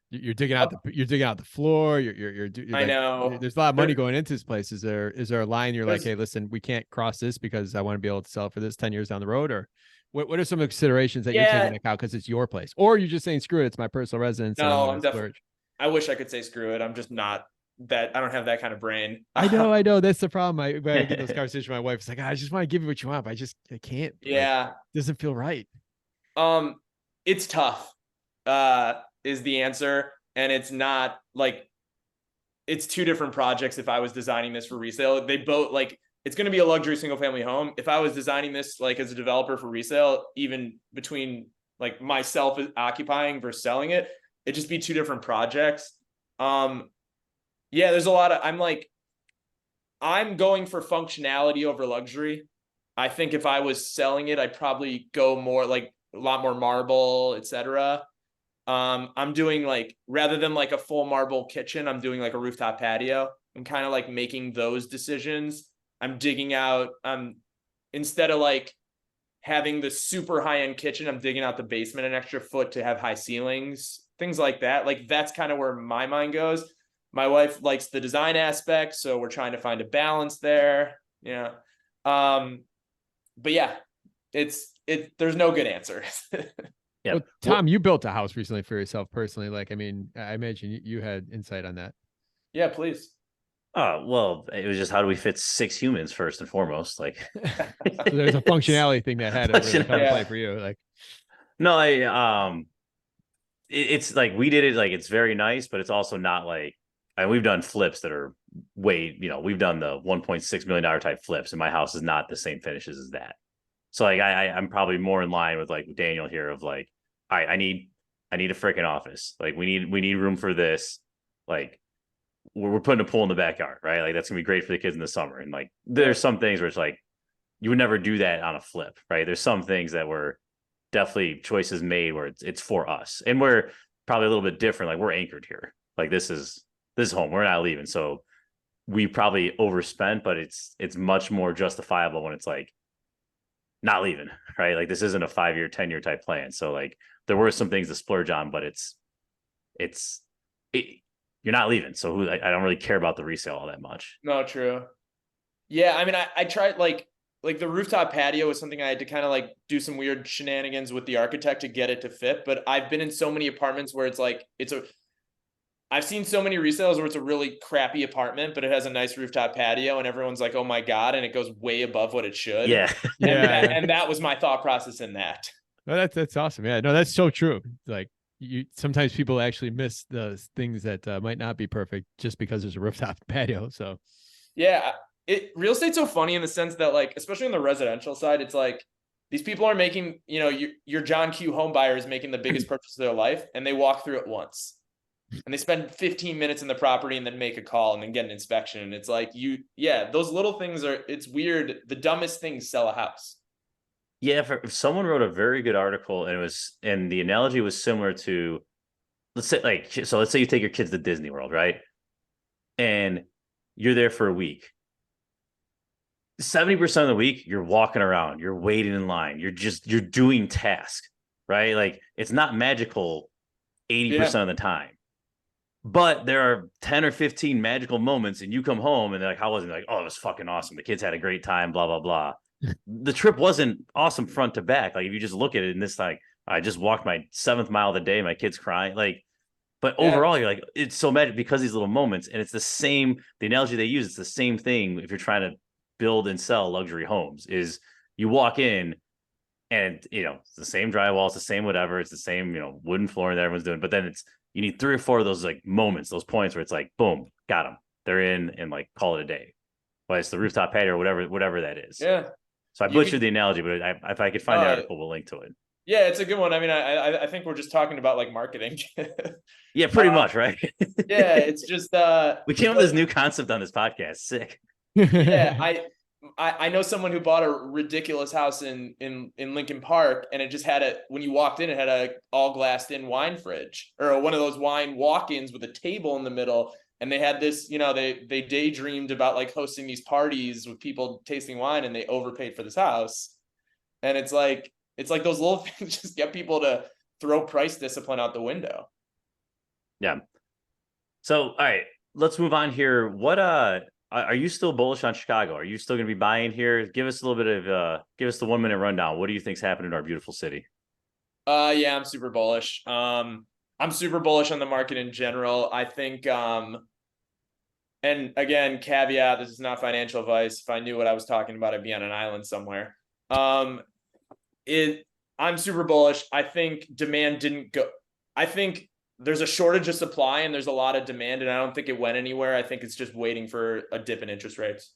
You're digging out the floor. You're I like, know there's a lot of money going into this place. Is there a line you're like, There's- hey, listen, we can't cross this because I want to be able to sell it for this 10 years down the road? Or what are some considerations that you're taking into account because it's your place? Or you're just saying, screw it, it's my personal residence. and No, I'm I'm definitely. I wish I could say screw it. I'm just not that. I don't have that kind of brain. I know. That's the problem. When I get those conversations with my wife, it's like, I just want to give you what you want, but I can't. Yeah. Like, it doesn't feel right. It's tough, is the answer. And it's not like, it's two different projects. If I was designing this for resale, they both like, it's going to be a luxury single family home. If I was designing this like as a developer for resale, even between like myself occupying versus selling it, it'd just be two different projects. Yeah, there's a lot of, I'm going for functionality over luxury. I think if I was selling it, I'd probably go more like a lot more marble, etc. I'm doing like, rather than like a full marble kitchen, I'm doing like a rooftop patio. I'm kind of like making those decisions. I'm digging out, instead of like having the super high-end kitchen, I'm digging out the basement an extra foot to have high ceilings, things like that. Like that's kind of where my mind goes. My wife likes the design aspect, so we're trying to find a balance there. Yeah. But yeah, there's no good answer. Yeah. Well, Tom, you built a house recently for yourself personally. Like, I mean, I imagine you had insight on that. Yeah, please. Well, it was just how do we fit 6 humans first and foremost? Like, so there's a functionality thing that had to really come to play for you. Like, no, it's like we did it. Like, it's very nice, but it's also not like, and we've done flips that are way, we've done the $1.6 million type flips, and my house is not the same finishes as that. So like, I'm probably more in line with like Daniel here of like, all right, I need a freaking office. Like we need room for this. Like we're putting a pool in the backyard, right? Like that's gonna be great for the kids in the summer. And like, there's some things where it's like, you would never do that on a flip, right? There's some things that were definitely choices made where it's for us. And we're probably a little bit different. Like we're anchored here. Like this is home. We're not leaving. So we probably overspent, but it's much more justifiable when it's like not leaving, right? Like this isn't a 5-year, 10-year type plan. So like there were some things to splurge on, but you're not leaving. So I don't really care about the resale all that much. No, true. Yeah, I mean, I tried like the rooftop patio was something I had to kind of like do some weird shenanigans with the architect to get it to fit. But I've been in so many apartments where it's like I've seen so many resales where it's a really crappy apartment, but it has a nice rooftop patio, and everyone's like, "Oh my god!" and it goes way above what it should. Yeah, and that was my thought process in that. Well, that's awesome. Yeah, no, that's so true. Like sometimes people actually miss the things that might not be perfect just because there's a rooftop patio. So yeah, real estate's so funny in the sense that like, especially on the residential side, it's like these people are making, your John Q home buyer is making the biggest purchase of their life, and they walk through it once. And they spend 15 minutes in the property and then make a call and then get an inspection. And it's like, those little things it's weird. The dumbest things sell a house. Yeah. If someone wrote a very good article and the analogy was similar to, let's say you take your kids to Disney World, right? And you're there for a week. 70% of the week, you're walking around, you're waiting in line, you're doing tasks, right? Like it's not magical 80% of the time. But there are 10 or 15 magical moments, and you come home and they're like, how was it? Like, oh, it was fucking awesome. The kids had a great time, blah, blah, blah. The trip wasn't awesome front to back. Like if you just look at it and this, like, I just walked my 7th mile of the day, my kid's crying. Like, but overall, you're like, it's so magic because these little moments. And it's the same, the analogy they use, it's the same thing. If you're trying to build and sell luxury homes, is you walk in and, it's the same drywall, it's the same whatever, it's the same, wooden flooring that everyone's doing. But then you need 3 or 4 of those like moments, those points where it's like, boom, got them. They're in, and like call it a day. Well, it's the rooftop patio or whatever that is. Yeah. So I butchered the analogy, but if I could find the article, we'll link to it. Yeah, it's a good one. I mean, I think we're just talking about like marketing. Yeah, pretty much, right? Yeah, it's just we came up with this new concept on this podcast. Sick. Yeah, I know someone who bought a ridiculous house in Lincoln Park, and it just had when you walked in, it had a all glassed in wine fridge, or one of those wine walk-ins with a table in the middle. And they had this, they daydreamed about like hosting these parties with people tasting wine, and they overpaid for this house. And it's like those little things just get people to throw price discipline out the window. Yeah. So, all right, let's move on here. What are you still bullish on Chicago? Are you still going to be buying here? Give us a little bit of give us the 1 minute rundown. What do you think's happening in our beautiful city? Yeah, I'm super bullish. I'm super bullish on the market in general. I think, and again, caveat, this is not financial advice. If I knew what I was talking about, I'd be on an island somewhere. I'm super bullish. I think demand didn't go. I think there's a shortage of supply and there's a lot of demand, and I don't think it went anywhere. I think it's just waiting for a dip in interest rates.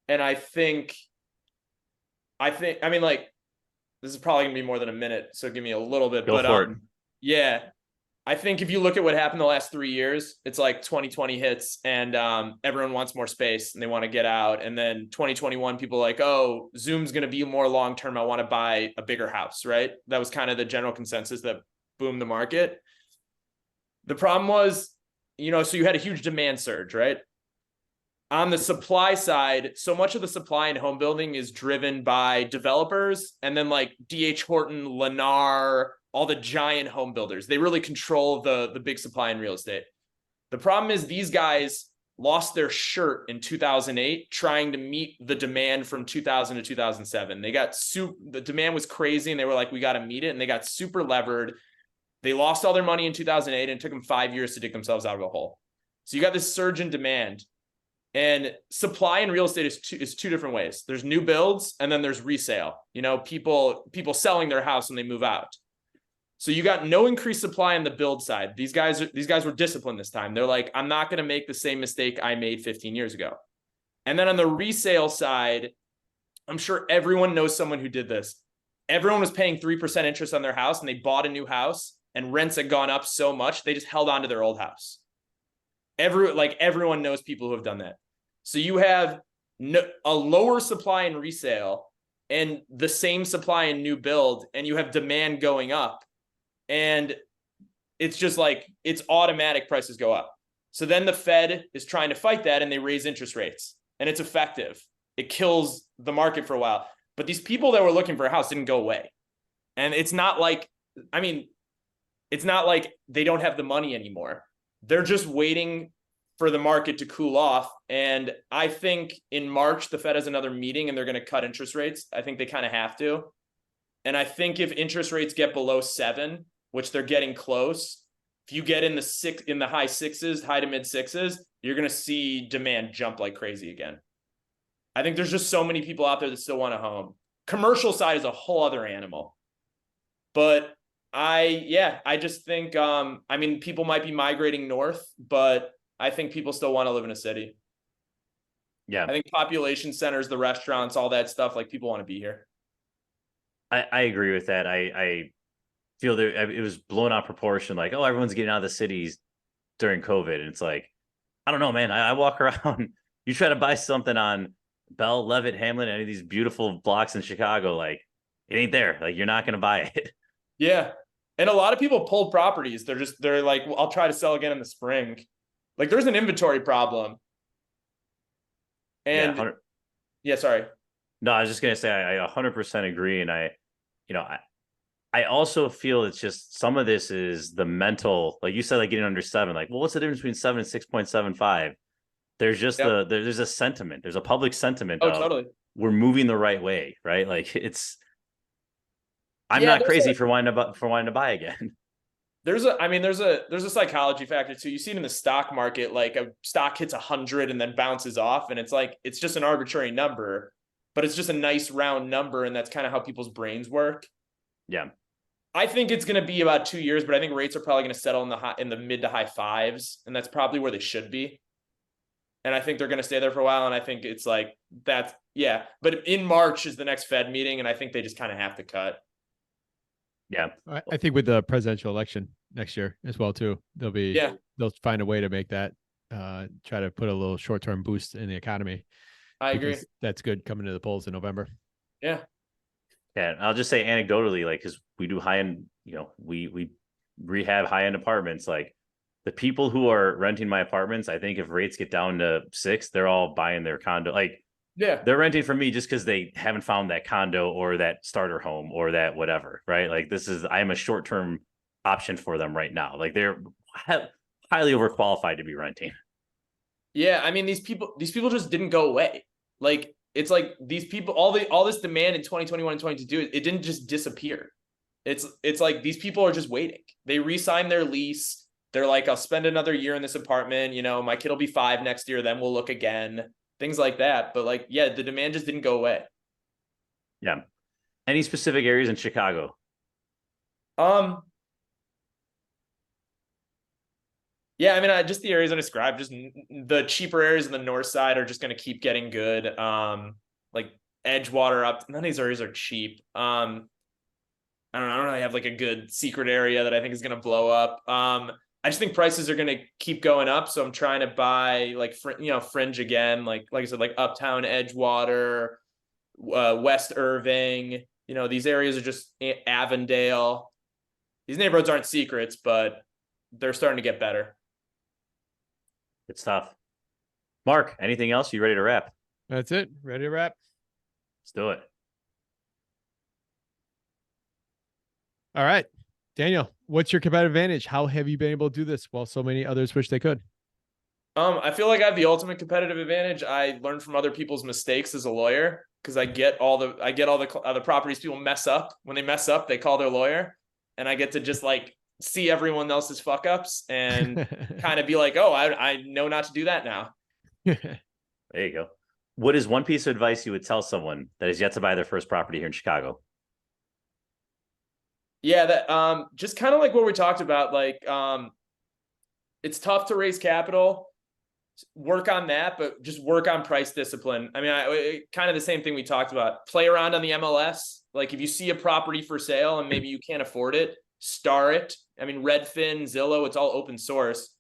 And I mean, like, this is probably gonna be more than a minute, so give me a little bit. Go for it. Yeah, I think if you look at what happened the last 3 years, it's like 2020 hits, and everyone wants more space and they want to get out. And then 2021, people are like, oh, Zoom's gonna be more long term. I want to buy a bigger house, right? That was kind of the general consensus that boomed the market. The problem was, so you had a huge demand surge, right? On the supply side, so much of the supply in home building is driven by developers, and then like D.H. Horton, Lennar, all the giant home builders. They really control the big supply in real estate. The problem is these guys lost their shirt in 2008 trying to meet the demand from 2000 to 2007. The demand was crazy, and they were like, we got to meet it, and they got super levered. They lost all their money in 2008, and it took them 5 years to dig themselves out of a hole. So you got this surge in demand. And supply in real estate is two different ways. There's new builds, and then there's resale. People selling their house when they move out. So you got no increased supply on the build side. These guys were disciplined this time. They're like, I'm not going to make the same mistake I made 15 years ago. And then on the resale side, I'm sure everyone knows someone who did this. Everyone was paying 3% interest on their house, and they bought a new house, and rents had gone up so much they just held on to their old house. Everyone knows people who have done that. So you have a lower supply in resale and the same supply in new build, and you have demand going up, and it's just like, it's automatic, prices go up. So then the Fed is trying to fight that, and they raise interest rates, and it's effective. It kills the market for a while. But these people that were looking for a house didn't go away. And it's not like they don't have the money anymore. They're just waiting for the market to cool off. And I think in March, the Fed has another meeting, and they're going to cut interest rates. I think they kind of have to. And I think if interest rates get below 7, which they're getting close, if you get in the high 6s, high to mid 6s, you're going to see demand jump like crazy again. I think there's just so many people out there that still want a home. Commercial side is a whole other animal. But I just think, people might be migrating north, but I think people still want to live in a city. Yeah. I think population centers, the restaurants, all that stuff, like, people want to be here. I agree with that. I feel that it was blown out proportion. Like, oh, everyone's getting out of the cities during COVID. And it's like, I don't know, man. I walk around, you try to buy something on Bell, Levitt, Hamlin, any of these beautiful blocks in Chicago, like, it ain't there. Like, you're not going to buy it. Yeah. And a lot of people pulled properties. They're like, well, I'll try to sell again in the spring. Like, there's an inventory problem. And yeah, sorry. No, I was just going to say, I 100% agree. And I also feel it's just, some of this is the mental, like you said, like getting under 7, like, well, what's the difference between 7 and 6.75? There's just there's a sentiment. There's a public sentiment. Oh, totally. We're moving the right way. Right. Like, I'm not crazy for wanting to buy again. There's a psychology factor too. You see it in the stock market, like a stock hits 100 and then bounces off, and it's like, it's just an arbitrary number, but it's just a nice round number, and that's kind of how people's brains work. Yeah. I think it's going to be about 2 years, but I think rates are probably going to settle in the mid to high 5s, and that's probably where they should be. And I think they're going to stay there for a while, and I think it's like that. Yeah, but in March is the next Fed meeting, and I think they just kind of have to cut. Yeah. I think with the presidential election next year as well too, they'll find a way to make that try to put a little short-term boost in the economy. I agree. That's good coming to the polls in November. Yeah. Yeah, I'll just say anecdotally, like, because we do high end, we rehab high end apartments. Like, the people who are renting my apartments, I think if rates get down to 6, they're all buying their condo. Like, Yeah, they're renting from me just because they haven't found that condo or that starter home or that whatever, right? Like, I'm a short term option for them right now. Like, they're highly overqualified to be renting. yeah. I mean, these people just didn't go away. Like, it's like these people, all this demand in 2021 and 2022, it didn't just disappear. It's like these people are just waiting. They re-sign their lease. They're like, I'll spend another year in this apartment. My kid will be 5 next year. Then we'll look again. Things like that. But like, yeah, the demand just didn't go away. Yeah. Any specific areas in Chicago? Yeah, I mean, just the areas I described, just the cheaper areas on the north side are just going to keep getting good. Like Edgewater up. None of these areas are cheap. I don't really have like a good secret area that I think is going to blow up. I just think prices are going to keep going up. So I'm trying to buy like, fringe again, like I said, like Uptown, Edgewater, West Irving. These areas are just Avondale. These neighborhoods aren't secrets, but they're starting to get better. Good stuff. Mark, anything else? You ready to wrap? That's it. Ready to wrap? Let's do it. All right. Daniel, what's your competitive advantage? How have you been able to do this while so many others wish they could? I feel like I have the ultimate competitive advantage. I learned from other people's mistakes as a lawyer because I get all the properties people mess up. When they mess up, they call their lawyer, and I get to just like see everyone else's fuck ups and kind of be like, oh, I know not to do that now. There you go. What is one piece of advice you would tell someone that is yet to buy their first property here in Chicago? Yeah, that just kind of like what we talked about, like it's tough to raise capital, work on that, but just work on price discipline. I mean, kind of the same thing we talked about. Play around on the MLS. Like if you see a property for sale and maybe you can't afford it, star it. I mean, Redfin, Zillow, it's all open source.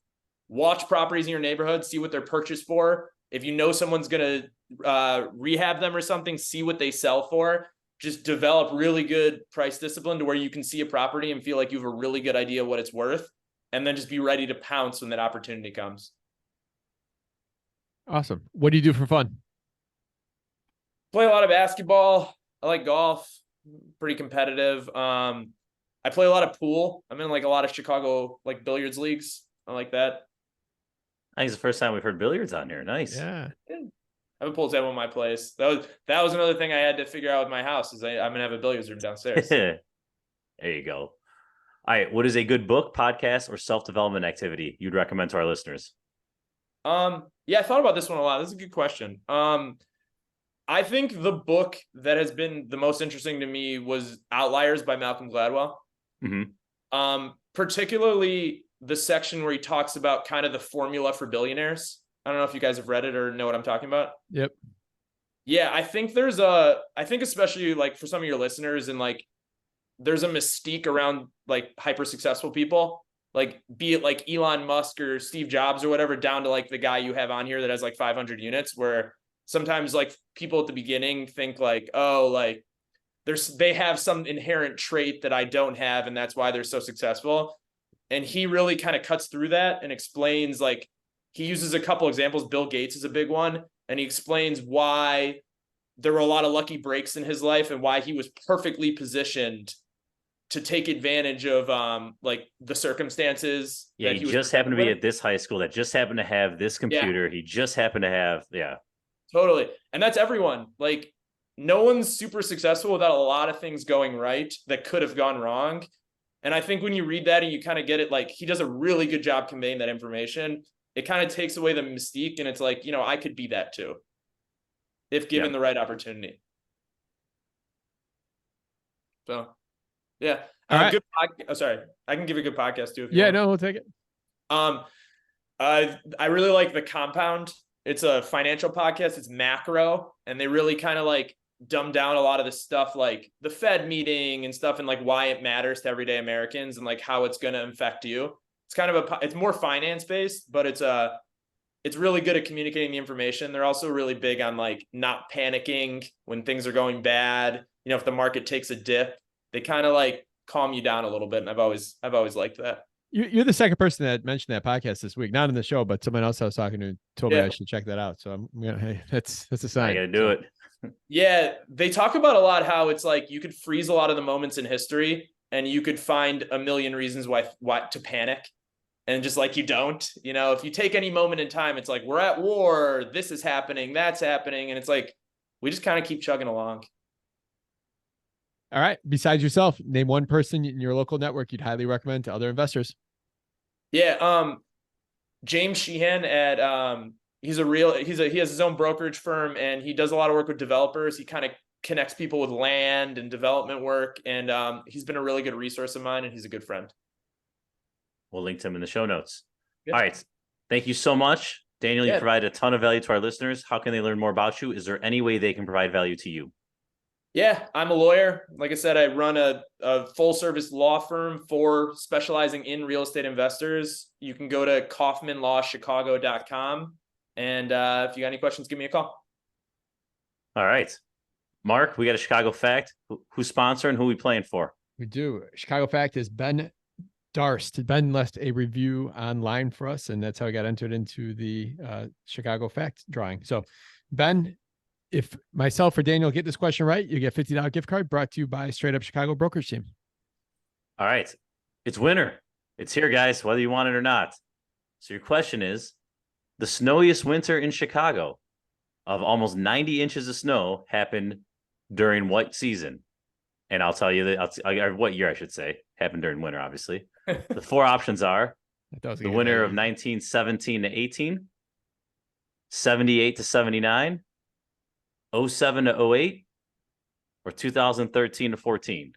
Watch properties in your neighborhood, see what they're purchased for. If you know someone's going to rehab them or something, see what they sell for. Just develop really good price discipline to where you can see a property and feel like you have a really good idea what it's worth, and then just be ready to pounce when that opportunity comes. Awesome. What do you do for fun? Play a lot of basketball. I like golf. Pretty competitive. I play a lot of pool. I'm in like a lot of Chicago like billiards leagues. I like that. I think it's the first time we've heard billiards on here. Nice. Yeah. I have a pool table in my place. That was another thing I had to figure out with my house is I'm gonna have a billiards room downstairs. There you go. All right. What is a good book, podcast, or self-development activity you'd recommend to our listeners? Yeah, I thought about this one a lot. This is a good question. I think the book that has been the most interesting to me was Outliers by Malcolm Gladwell. Mm-hmm. Particularly the section where he talks about kind of the formula for billionaires. I don't know if you guys have read it or know what I'm talking about. Yep. Yeah, I think especially like for some of your listeners, and like there's a mystique around like hyper successful people, like be it like Elon Musk or Steve Jobs or whatever, down to like the guy you have on here that has like 500 units, where sometimes like people at the beginning think like, oh, like they have some inherent trait that I don't have, and that's why they're so successful. And he really kind of cuts through that and explains, like, he uses a couple examples. Bill Gates is a big one. And he explains why there were a lot of lucky breaks in his life and why he was perfectly positioned to take advantage of like the circumstances. Yeah, he just happened to be at this high school, that just happened to have this computer. Yeah. He just happened to have, yeah. Totally. And that's everyone. Like, no one's super successful without a lot of things going right that could have gone wrong. And I think when you read that and you kind of get it, like, he does a really good job conveying that information. It kind of takes away the mystique, and it's like, I could be that too, if given the right opportunity. So, yeah. Good sorry, I can give a good podcast too. No, we'll take it. I really like The Compound. It's a financial podcast. It's macro, and they really kind of like dumb down a lot of the stuff, like the Fed meeting and stuff, and like why it matters to everyday Americans and like how it's going to affect you. It's kind of it's more finance based, but it's it's really good at communicating the information. They're also really big on like not panicking when things are going bad. You know, if the market takes a dip, they kind of like calm you down a little bit. And I've always liked that. You're the second person that mentioned that podcast this week, not in the show, but someone else I was talking to told me Yeah. I should check that out. So I'm gonna, hey, that's a I sign. got to do it. Yeah, they talk about a lot how it's like you could freeze a lot of the moments in history and you could find a million reasons why to panic. And just like you don't, you know, if you take any moment in time, it's like we're at war, this is happening, that's happening, and it's like we just kind of keep chugging along. All right. Besides yourself, name one person in your local network you'd highly recommend to other investors. Yeah, James Sheehan at he has his own brokerage firm and he does a lot of work with developers. He kind of connects people with land and development work, and he's been a really good resource of mine, and he's a good friend. We'll link to him in the show notes. Yeah. All right. Thank you so much, Daniel. You Yeah. provided a ton of value to our listeners. How can they learn more about you? Is there any way they can provide value to you? Yeah, I'm a lawyer. Like I said, I run a full service law firm for specializing in real estate investors. You can go to 𝗬𝘃𝗲𝗀𝗏𝗏𝗏𝗏𝐼chicago.com. And if you got any questions, give me a call. All right. Mark, we got a Chicago Fact. Who's sponsoring? Who we playing for? We do. Chicago Fact is Ben Darst. Ben left a review online for us, and that's how I got entered into the Chicago Fact drawing. So, Ben, if myself or Daniel get this question right, you get $50 gift card brought to you by Straight Up Chicago Brokerage Team. All right. It's winter. It's here, guys, whether you want it or not. So your question is, the snowiest winter in Chicago of almost 90 inches of snow happened during what season? And I'll tell you that what year I should say happened during winter, obviously. The four options are the winter of 1917 to 18, 78 to 79, 07 to 08, or 2013 to 14.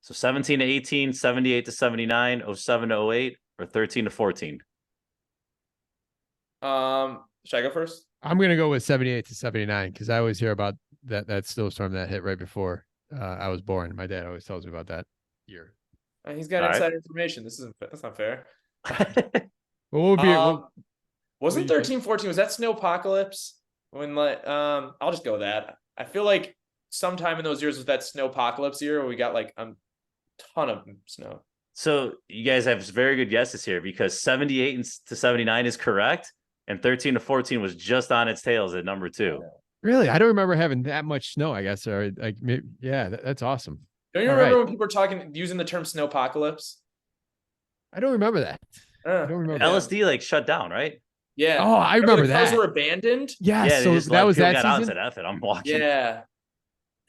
So 17 to 18, 78 to 79, 07 to 08, or 13 to 14. Should I go first? I'm going to go with 78 to 79 because I always hear about that snowstorm that hit right before I was born. My dad always tells me about that year. He's got inside information. That's not fair. Well, wasn't 13, 14? Was that snowpocalypse? When like I'll just go with that. I feel like sometime in those years was that snowpocalypse year where we got like a ton of snow. So you guys have very good guesses here because 78 to 79 is correct, and 13 to 14 was just on its tails at number 2. Really? I don't remember having that much snow, I guess. Or like, maybe, yeah, that's awesome. Don't you remember when people were using the term snowpocalypse? I don't remember that. I don't remember. LSD like shut down, right? Yeah. Oh, I remember the that. cars were abandoned. Yeah. So that was that season. I'm watching. Yeah.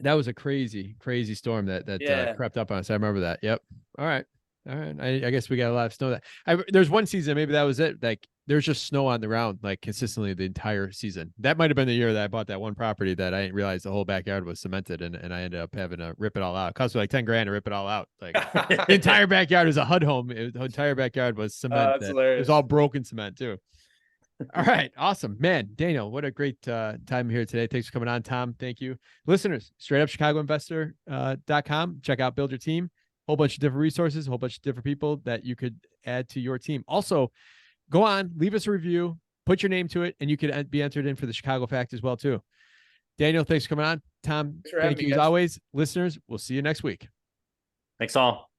That was a crazy storm that crept up on us. I remember that. Yep. All right. I guess we got a lot of snow. There's one season, maybe that was it. Like there's just snow on the ground, like consistently the entire season. That might've been the year that I bought that one property that I didn't realize the whole backyard was cemented and I ended up having to rip it all out. It cost me like 10 grand to rip it all out. Like the entire backyard was a HUD home. The entire backyard was cement. It was all broken cement too. All right. Awesome, man. Daniel, what a great time here today. Thanks for coming on, Tom. Thank you. Listeners, straightupchicagoinvestor.com. Check out Build Your Team. Whole bunch of different resources, a whole bunch of different people that you could add to your team. Also, go on, leave us a review, put your name to it, and you could be entered in for the Chicago Fact as well, too. Daniel, thanks for coming on. Tom, thank you as always. Listeners, we'll see you next week. Thanks all.